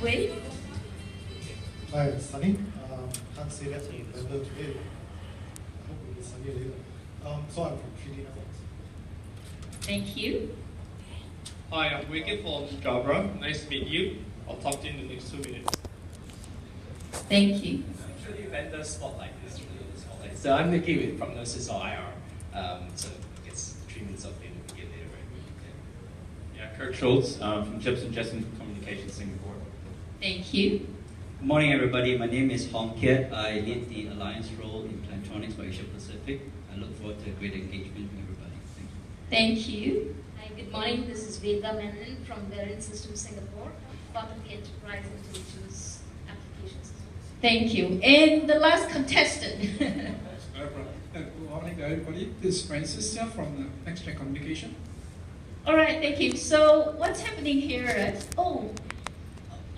with? Hi, it's Sunny. Can't say that in weather today. I hope it will be sunny later. So I'm from 3D Networks. Thank you. Hi, I'm Wicked from Jabra. Nice to meet you. I'll talk to you in the next 2 minutes. Thank you. Actually, vendor spotlight is really the spotlight. So I'm Nicky with Prognosis or IR. So I guess 3 minutes of it will begin later, right? Yeah, Kurt Schultz from Jessen Communications Singapore. Thank you. Good morning, everybody. My name is Hong Kiet. I lead the alliance role in Plantronics for Asia Pacific. I look forward to a great engagement with everybody. Thank you. Thank you. Hi, good morning. This is Vega Menon from Verin Systems Singapore, part of the Enterprise Intelligence Applications. Thank you. And the last contestant. Good morning, everybody. This is Francis here from Next Gen Communication. All right, thank you. So what's happening here is,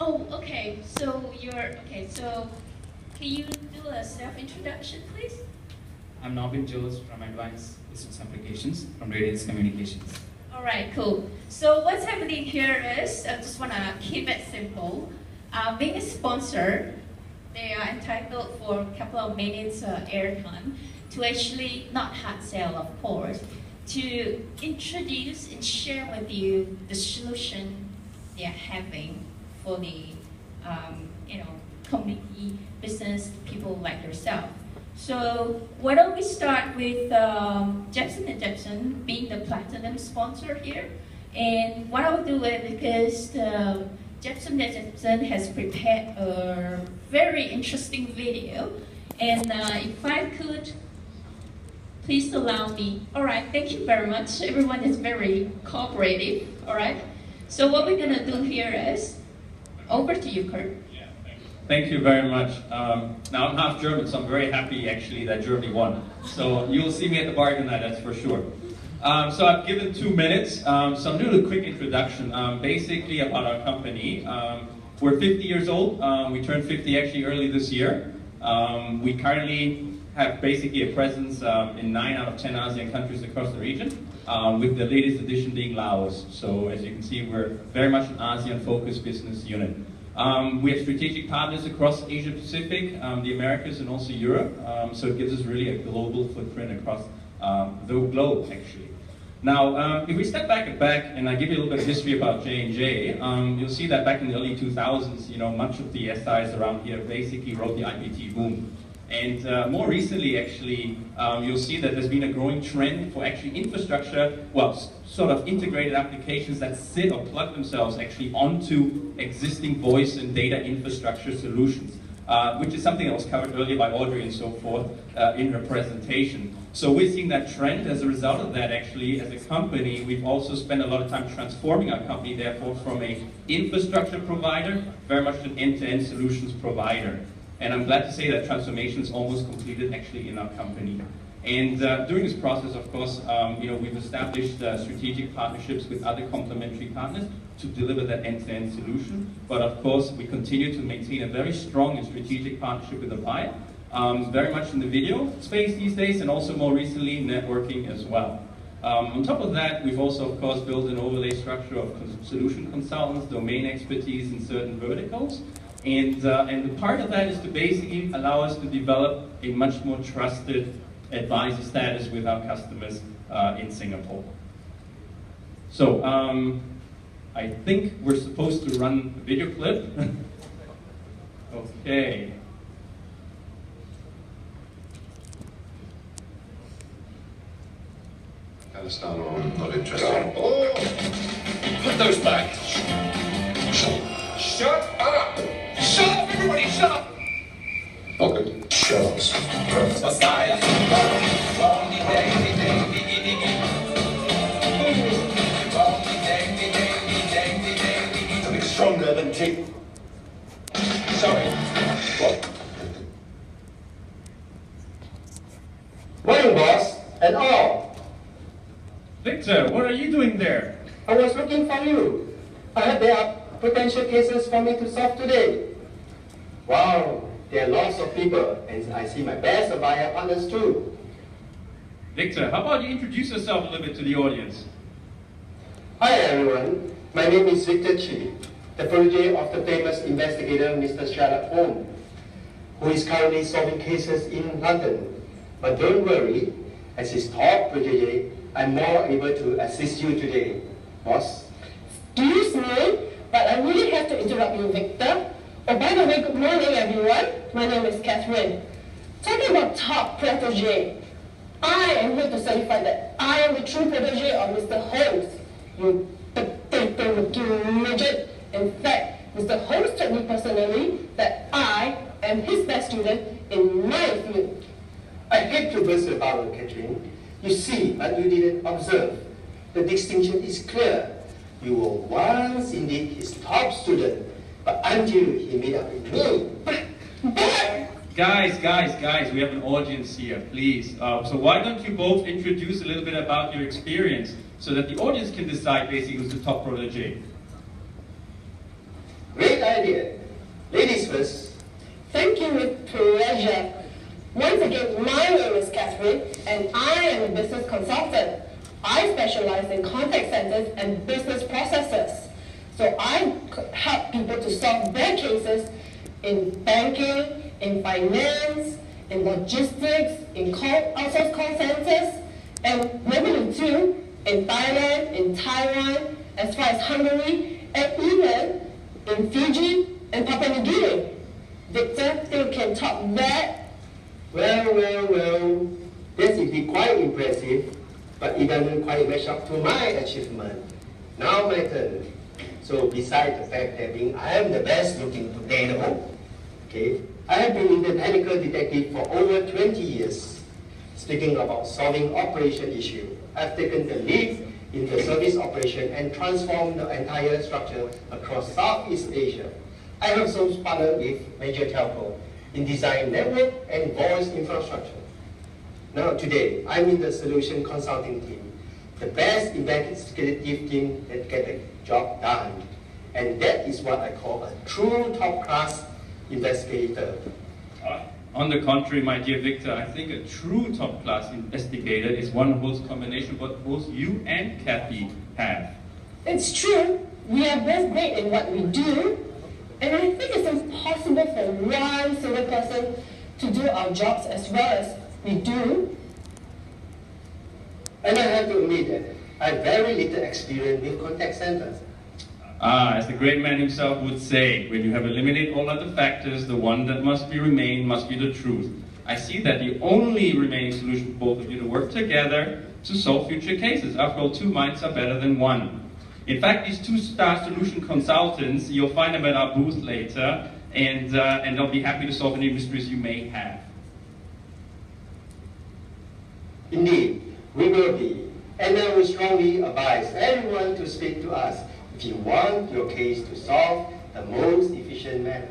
okay. So so can you do a self-introduction, please? I'm Norbin Joes from Advanced Business Applications from Radiance Communications. All right, cool. So what's happening here is, I just want to keep it simple. Being a sponsor, they are entitled for a couple of minutes airtime to actually, not hard sell of course, to introduce and share with you the solution they are having for the community business people like yourself. So why don't we start with Jebsen and Jebsen being the platinum sponsor here. And what I will do is, because Jebsen and Jebsen has prepared a very interesting video. And if I could, please allow me. All right, thank you very much. Everyone is very cooperative, all right? So what we're gonna do here is, over to you, Kurt. Yeah, thank you very much. Now I'm half German, so I'm very happy actually that Germany won. So you'll see me at the bar tonight, that's for sure. So I've given 2 minutes. So I'm doing a quick introduction, basically about our company. We're 50 years old. We turned 50 actually early this year. We currently have basically a presence in 9 out of 10 ASEAN countries across the region, with the latest addition being Laos. So as you can see, we're very much an ASEAN-focused business unit. We have strategic partners across Asia Pacific, the Americas, and also Europe. So it gives us really a global footprint across the globe, actually. Now, if we step back and I give you a little bit of history about J&J, you'll see that back in the early 2000s, much of the SIs around here basically rode the IPT boom. And more recently, actually, you'll see that there's been a growing trend for actually infrastructure, sort of integrated applications that sit or plug themselves actually onto existing voice and data infrastructure solutions, which is something that was covered earlier by Audrey and so forth in her presentation. So we're seeing that trend. As a result of that, actually, as a company, we've also spent a lot of time transforming our company, therefore, from an infrastructure provider, very much an end-to-end solutions provider. And I'm glad to say that transformation is almost completed actually in our company. And during this process, of course, we've established strategic partnerships with other complementary partners to deliver that end-to-end solution. But of course, we continue to maintain a very strong and strategic partnership with the buyer, very much in the video space these days, and also more recently networking as well. On top of that, we've also, of course, built an overlay structure of solution consultants, domain expertise in certain verticals. And the part of that is to basically allow us to develop a much more trusted advisor status with our customers in Singapore. So I think we're supposed to run a video clip. Okay. Palestine are not interested. Oh! Put those back! Shut up! Shut up, everybody! Shut up! Okay. Shut up. Something stronger than teeth. Sorry. What? Morning, boss, and all. Victor, what are you doing there? I was looking for you. I heard there are potential cases for me to solve today. Wow, there are lots of people, and I see my best buyer partners too. Victor, how about you introduce yourself a little bit to the audience? Hi everyone, my name is Victor Chi. the protege of the famous investigator Mr. Sherlock Holmes, who is currently solving cases in London. But don't worry, as his top protege, I'm more able to assist you today, boss. Excuse me, but I really have to interrupt you, Victor. Oh, by the way, good morning, everyone. My name is Catherine. Talking about top protege, I am here to certify that I am the true protege of Mr. Holmes. You potato-looking midget. In fact, Mr. Holmes told me personally that I am his best student in my field. I hate to burst your bubble, Catherine. You see, but you didn't observe. The distinction is clear. You were once indeed his top student, but until he made up with me. Guys, we have an audience here, please. So why don't you both introduce a little bit about your experience so that the audience can decide basically who's the top protege. Great idea. Ladies first. Thank you, with pleasure. Once again, my name is Catherine, and I am a business consultant. I specialize in contact centers and business processes. So I help people to solve their cases in banking, in finance, in logistics, in outsourced call centers, and globally too, in Thailand, in Taiwan, as far as Hungary, and even in Fiji and Papua New Guinea. Victor, think you can top that? Well, that's indeed quite impressive, but it doesn't quite match up to my achievement. Now my turn. So besides the fact that I am the best looking potato, okay, I have been in the technical detective for over 20 years. Speaking about solving operation issue, I've taken the lead in the service operation and transformed the entire structure across Southeast Asia. I have also partnered with major telco in design network and voice infrastructure. Now today, I'm in the solution consulting team, the best investigative team that get the job done. And that is what I call a true top-class investigator. On the contrary, my dear Victor, I think a true top-class investigator is one whose combination what both you and Kathy have. It's true. We are both great in what we do. And I think it's impossible for one single person to do our jobs as well as we do. And I have to admit that I have very little experience with contact centers. As the great man himself would say, when you have eliminated all other factors, the one that must remain must be the truth. I see that the only remaining solution for both of you to work together to solve future cases. After all, two minds are better than one. In fact, these two-star solution consultants, you'll find them at our booth later, and they'll be happy to solve any mysteries you may have. Indeed, we will be. And I will strongly advise everyone to speak to us if you want your case to solve the most efficient manner.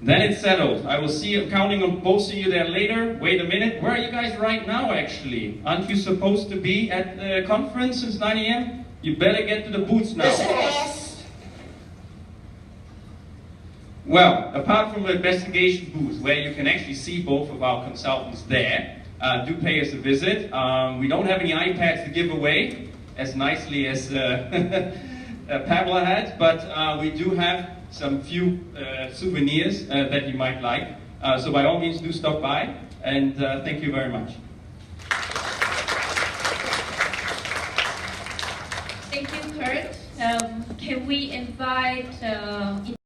Then it's settled. I will see, I'm counting on both of you there later. Wait a minute, where are you guys right now actually? Aren't you supposed to be at the conference since 9 a.m.? You better get to the booths now. Yes. Well, apart from the investigation booth, where you can actually see both of our consultants there, do pay us a visit. We don't have any iPads to give away, as nicely as Pamela had, but we do have some few souvenirs that you might like. So by all means, do stop by, and thank you very much. Thank you, Kurt. Can we invite